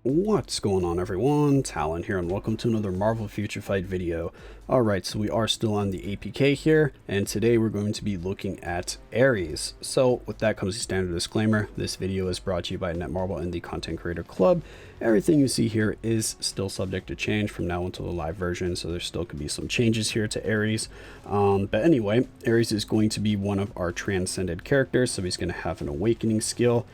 What's going on, everyone? Talen here, and welcome to another Marvel Future Fight video. Alright, so we are still on the APK here, and today we're going to be looking at Ares. So with that comes a standard disclaimer. This video is brought to you by Netmarble and the Content Creator Club. Everything you see here is still subject to change from now until the live version, so there still could be some changes here to Ares. But anyway, Ares is going to be one of our transcended characters, so he's going to have an awakening skill.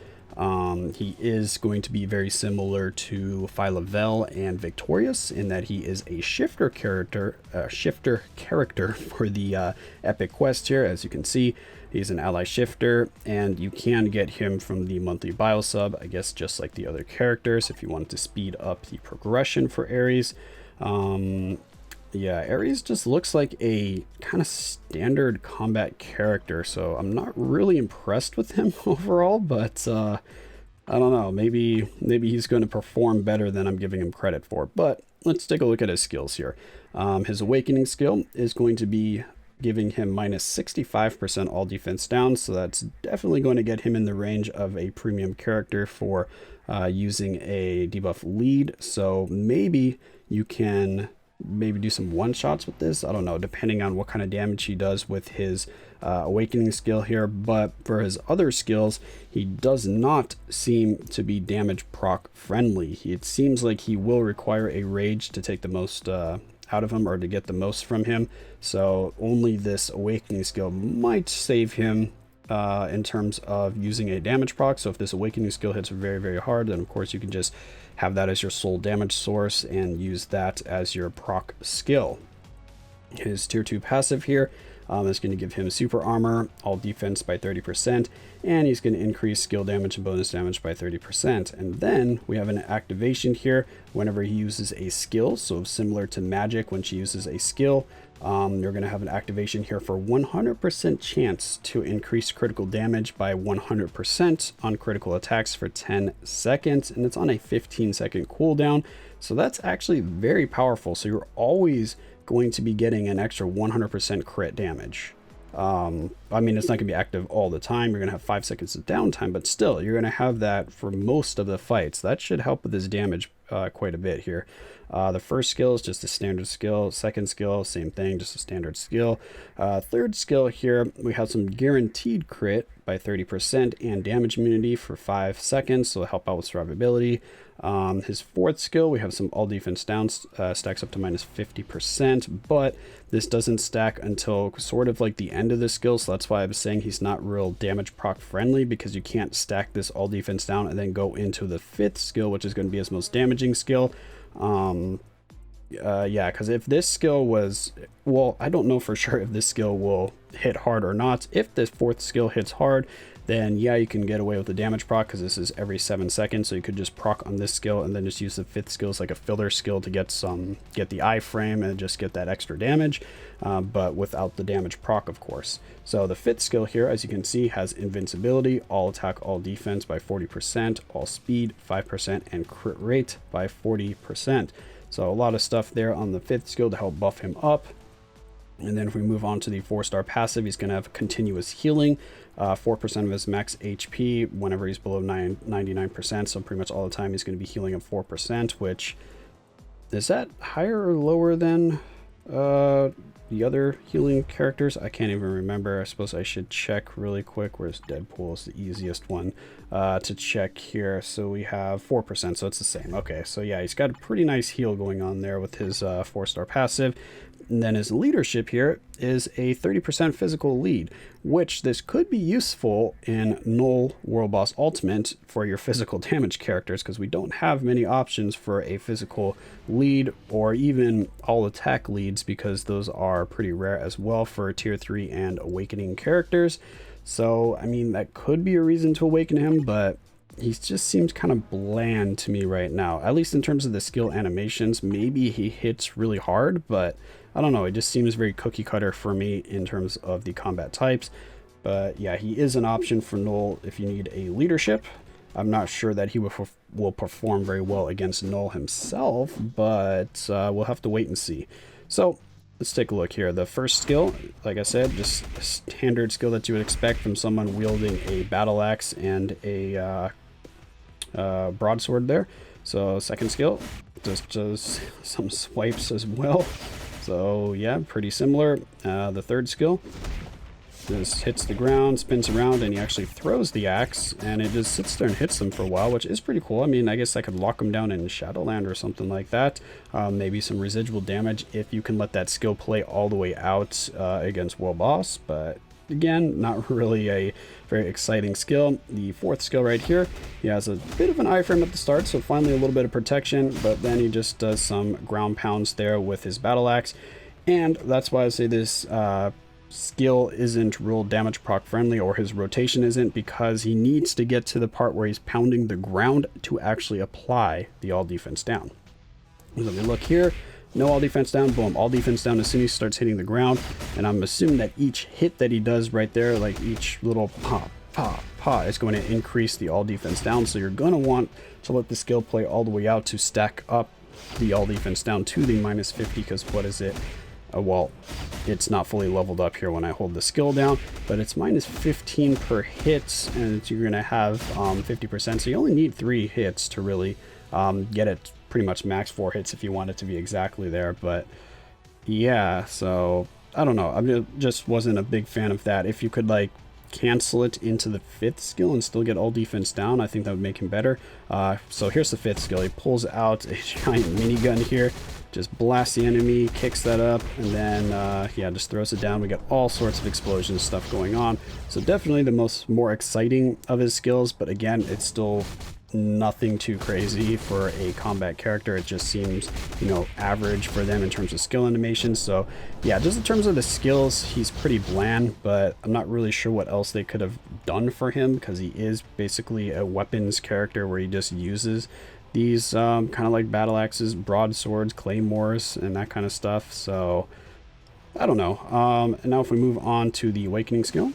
He is going to be very similar to Phyla-Vell and Victorious in that he is a shifter character for the epic quest here. As you can see, he's an ally shifter, and you can get him from the monthly bio sub, I guess, just like the other characters if you want to speed up the progression for Ares. Yeah, Ares just looks like a kind of standard combat character, so I'm not really impressed with him overall, but I don't know, maybe he's going to perform better than I'm giving him credit for. But let's take a look at his skills here. His awakening skill is going to be giving him minus 65% all defense down, so that's definitely going to get him in the range of a premium character for using a debuff lead. So maybe you can do some one-shots with this. I don't know, depending on what kind of damage he does with his awakening skill here. But for his other skills, he does not seem to be damage proc friendly. It seems like he will require a rage to take the most out of him, or to get the most from him. So only this awakening skill might save him in terms of using a damage proc. So if this awakening skill hits very, very hard, then of course you can just have that as your sole damage source and use that as your proc skill. His tier 2 passive here is going to give him super armor, all defense by 30%, and he's going to increase skill damage and bonus damage by 30%. And then we have an activation here whenever he uses a skill. So similar to magic, when she uses a skill, you're going to have an activation here for 100% chance to increase critical damage by 100% on critical attacks for 10 seconds, and it's on a 15-second cooldown. So that's actually very powerful. So you're always going to be getting an extra 100% crit damage. I mean, it's not going to be active all the time. You're going to have 5 seconds of downtime, but still, you're going to have that for most of the fights. That should help with his damage quite a bit here. The first skill is just a standard skill. Second skill, same thing, just a standard skill. Third skill here, we have some guaranteed crit by 30% and damage immunity for 5 seconds, so it'll help out with survivability. His fourth skill, we have some all defense down, stacks up to minus 50%, but this doesn't stack until sort of like the end of the skill, so that's why I was saying he's not real damage proc friendly, because you can't stack this all defense down and then go into the fifth skill, which is going to be his most damaging skill. Yeah, because if this skill was, well, I don't know for sure if this skill will hit hard or not. If this fourth skill hits hard, then yeah, you can get away with the damage proc, because this is every 7 seconds, so you could just proc on this skill and then just use the fifth skill as like a filler skill to get the iframe and just get that extra damage, but without the damage proc, of course. So the fifth skill here, as you can see, has invincibility, all attack, all defense by 40%, all speed 5%, and crit rate by 40%. So a lot of stuff there on the fifth skill to help buff him up. And then if we move on to the 4-star passive, he's going to have continuous healing, 4% of his max HP whenever he's below 99%. So pretty much all the time he's going to be healing at 4%, which is that higher or lower than the other healing characters? I can't even remember. I suppose I should check really quick. Where's Deadpool is the easiest one to check here. So we have 4%, so it's the same. Okay, so yeah, he's got a pretty nice heal going on there with his 4-star passive. And then his leadership here is a 30% physical lead, which this could be useful in Null World Boss Ultimate for your physical damage characters, because we don't have many options for a physical lead or even all attack leads, because those are pretty rare as well for tier 3 and awakening characters. So I mean, that could be a reason to awaken him, but he just seems kind of bland to me right now, at least in terms of the skill animations. Maybe he hits really hard, but I don't know, it just seems very cookie cutter for me in terms of the combat types. But yeah, he is an option for Null if you need a leadership. I'm not sure that he will perform very well against Null himself, but we'll have to wait and see. So let's take a look here. The first skill, like I said, just a standard skill that you would expect from someone wielding a battle axe and a broadsword there. So second skill just does some swipes as well. So yeah, pretty similar. The third skill just hits the ground, spins around, and he actually throws the axe, and it just sits there and hits them for a while, which is pretty cool. I mean, I guess I could lock him down in Shadowland or something like that. Maybe some residual damage if you can let that skill play all the way out against World Boss, but again, not really a very exciting skill. The fourth skill right here, he has a bit of an iframe at the start, so finally a little bit of protection, but then he just does some ground pounds there with his battle axe, and that's why I say this skill isn't real damage proc friendly, or his rotation isn't, because he needs to get to the part where he's pounding the ground to actually apply the all defense down. So if you look here, no all defense down, boom, all defense down as soon as he starts hitting the ground, and I'm assuming that each hit that he does right there, like each little pop, pop, pop, is going to increase the all defense down, so you're going to want to let the skill play all the way out to stack up the all defense down to the -50, because what is it? Well, it's not fully leveled up here when I hold the skill down, but it's -15 per hit, and you're going to have 50%, so you only need 3 hits to really get it pretty much max 4 hits if you want it to be exactly there. But yeah, so I don't know, I just wasn't a big fan of that. If you could like cancel it into the 5th skill and still get all defense down, I think that would make him better. So here's the 5th skill. He pulls out a giant minigun here, just blasts the enemy, kicks that up, and then yeah, just throws it down. We got all sorts of explosion stuff going on, so definitely the more exciting of his skills, but again, it's still nothing too crazy for a combat character. It just seems, you know, average for them in terms of skill animation. So yeah, just in terms of the skills, he's pretty bland, but I'm not really sure what else they could have done for him, because he is basically a weapons character where he just uses these kind of like battle axes, broadswords, claymores, and that kind of stuff. So I don't know. And now if we move on to the awakening skill,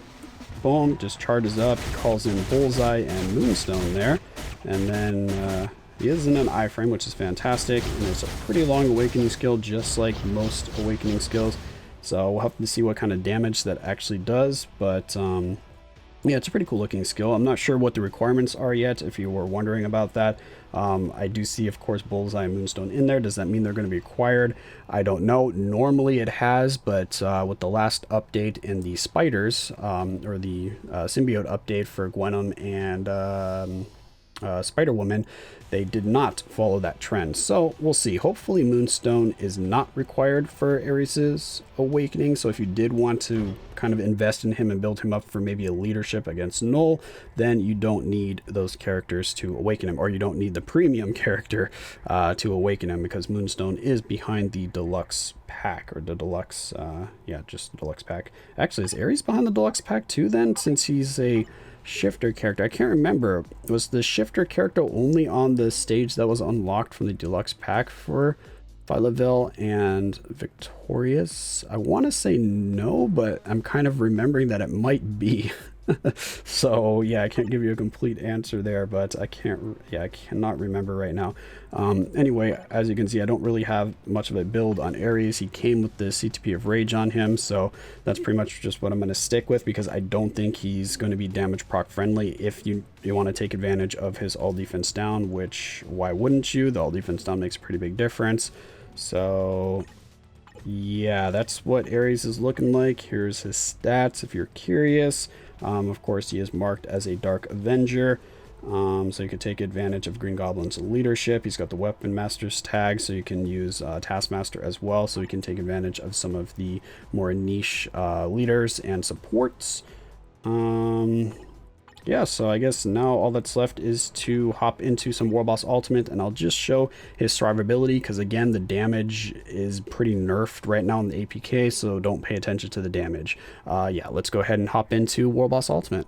boom, just charges up, calls in Bullseye and Moonstone there, and then he is in an iframe, which is fantastic, and it's a pretty long awakening skill, just like most awakening skills. So we'll have to see what kind of damage that actually does, but yeah, it's a pretty cool looking skill. I'm not sure what the requirements are yet, if you were wondering about that. I do see, of course, Bullseye and Moonstone in there. Does that mean they're going to be required? I don't know. Normally it has, but with the last update in the spiders, or the symbiote update for Gwenum and Spider-Woman, they did not follow that trend. So we'll see. Hopefully Moonstone is not required for Ares' awakening. So if you did want to kind of invest in him and build him up for maybe a leadership against Null, then you don't need those characters to awaken him, or you don't need the premium character to awaken him, because Moonstone is behind the deluxe pack, or the deluxe, yeah, just the deluxe pack. Actually, is Ares behind the deluxe pack too then, since he's a shifter character? I can't remember. Was the shifter character only on the stage that was unlocked from the deluxe pack for Phylaville and Victorious? I want to say no, but I'm kind of remembering that it might be. So yeah, I can't give you a complete answer there, but I cannot remember right now. Anyway, as you can see, I don't really have much of a build on Ares. He came with the CTP of Rage on him, so that's pretty much just what I'm going to stick with, because I don't think he's going to be damage proc friendly if you want to take advantage of his all defense down, which why wouldn't you? The all defense down makes a pretty big difference. So yeah, that's what Ares is looking like. Here's his stats if you're curious. Of course, he is marked as a Dark Avenger, so you could take advantage of Green Goblin's leadership. He's got the Weapon Master's tag, so you can use Taskmaster as well, so you can take advantage of some of the more niche leaders and supports. Yeah, so I guess now all that's left is to hop into some War Boss Ultimate, and I'll just show his survivability, because again, the damage is pretty nerfed right now in the APK, so don't pay attention to the damage. Yeah, let's go ahead and hop into War Boss Ultimate.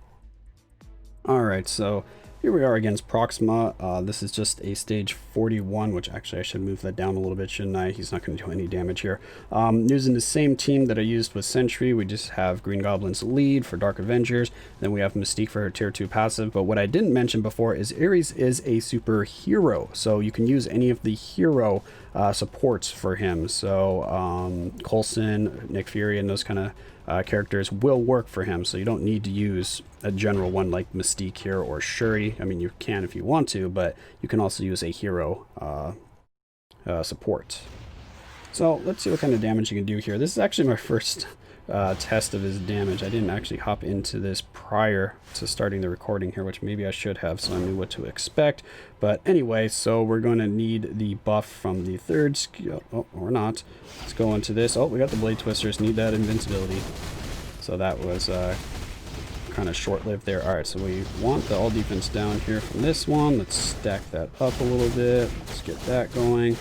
Alright, so here we are against Proxima. This is just a stage 41, which actually I should move that down a little bit, shouldn't I? He's not going to do any damage here. Using the same team that I used with Sentry, we just have Green Goblin's lead for Dark Avengers, then we have Mystique for her tier 2 passive. But what I didn't mention before is Ares is a superhero, so you can use any of the hero supports for him. So Coulson, Nick Fury, and those kind of characters will work for him, so you don't need to use a general one like Mystique here or Shuri. I mean, you can if you want to, but you can also use a hero support. So let's see what kind of damage you can do here. This is actually my first test of his damage. I didn't actually hop into this prior to starting the recording here, which maybe I should have, so I knew what to expect. But anyway, so we're going to need the buff from the third skill. Oh, or not. Let's go into this. Oh, we got the Blade Twisters. Need that invincibility. So that was kind of short-lived there. All right, so we want the all defense down here from this one. Let's stack that up a little bit. Let's get that going.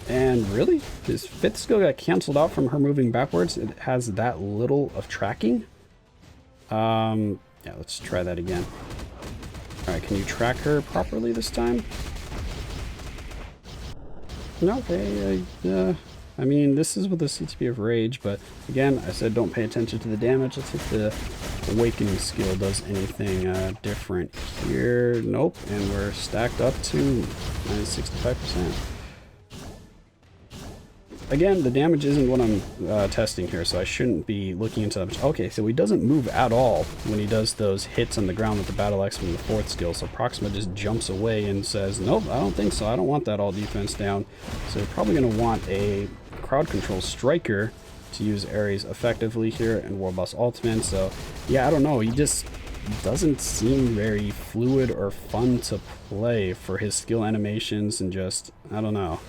And really, his fifth skill got canceled out from her moving backwards. It has that little of tracking. Yeah, let's try that again. All right, can you track her properly this time? No, okay. I mean, this is with the CTP of Rage, but again, I said don't pay attention to the damage. Let's see if the Awakening skill does anything different here. Nope, and we're stacked up to minus 65%. Again, the damage isn't what I'm testing here, so I shouldn't be looking into that much. Okay, so he doesn't move at all when he does those hits on the ground with the Battle Axe from the fourth skill, so Proxima just jumps away and says, nope, I don't think so. I don't want that all defense down. So you're probably going to want a crowd control striker to use Ares effectively here and Warboss Ultimate. So, yeah, I don't know. He just doesn't seem very fluid or fun to play for his skill animations and just, I don't know.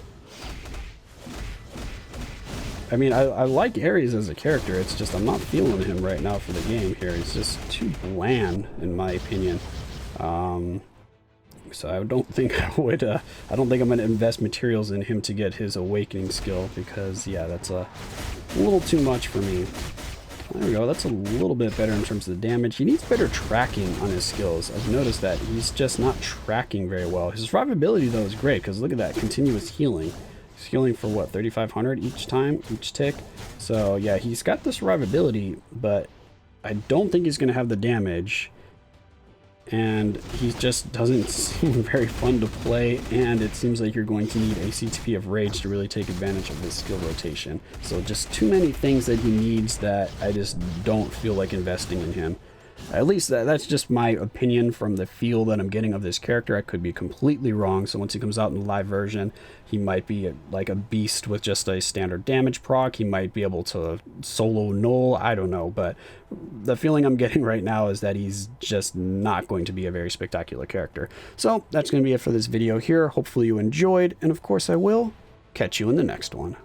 I mean, I like Ares as a character. It's just I'm not feeling him right now for the game here. He's just too bland, in my opinion. So I don't think I would. I don't think I'm going to invest materials in him to get his Awakening skill because, yeah, that's a little too much for me. There we go. That's a little bit better in terms of the damage. He needs better tracking on his skills. I've noticed that he's just not tracking very well. His survivability, though, is great because look at that continuous healing. He's healing for what, 3,500 each time, each tick. So yeah, he's got the survivability, but I don't think he's going to have the damage. And he just doesn't seem very fun to play, and it seems like you're going to need a CTP of Rage to really take advantage of his skill rotation. So just too many things that he needs that I just don't feel like investing in him. At least that's just my opinion from the feel that I'm getting of this character. I could be completely wrong. So once he comes out in the live version, he might be like a beast with just a standard damage proc. He might be able to solo null. I don't know. But the feeling I'm getting right now is that he's just not going to be a very spectacular character. So that's going to be it for this video here. Hopefully you enjoyed. And of course I will catch you in the next one.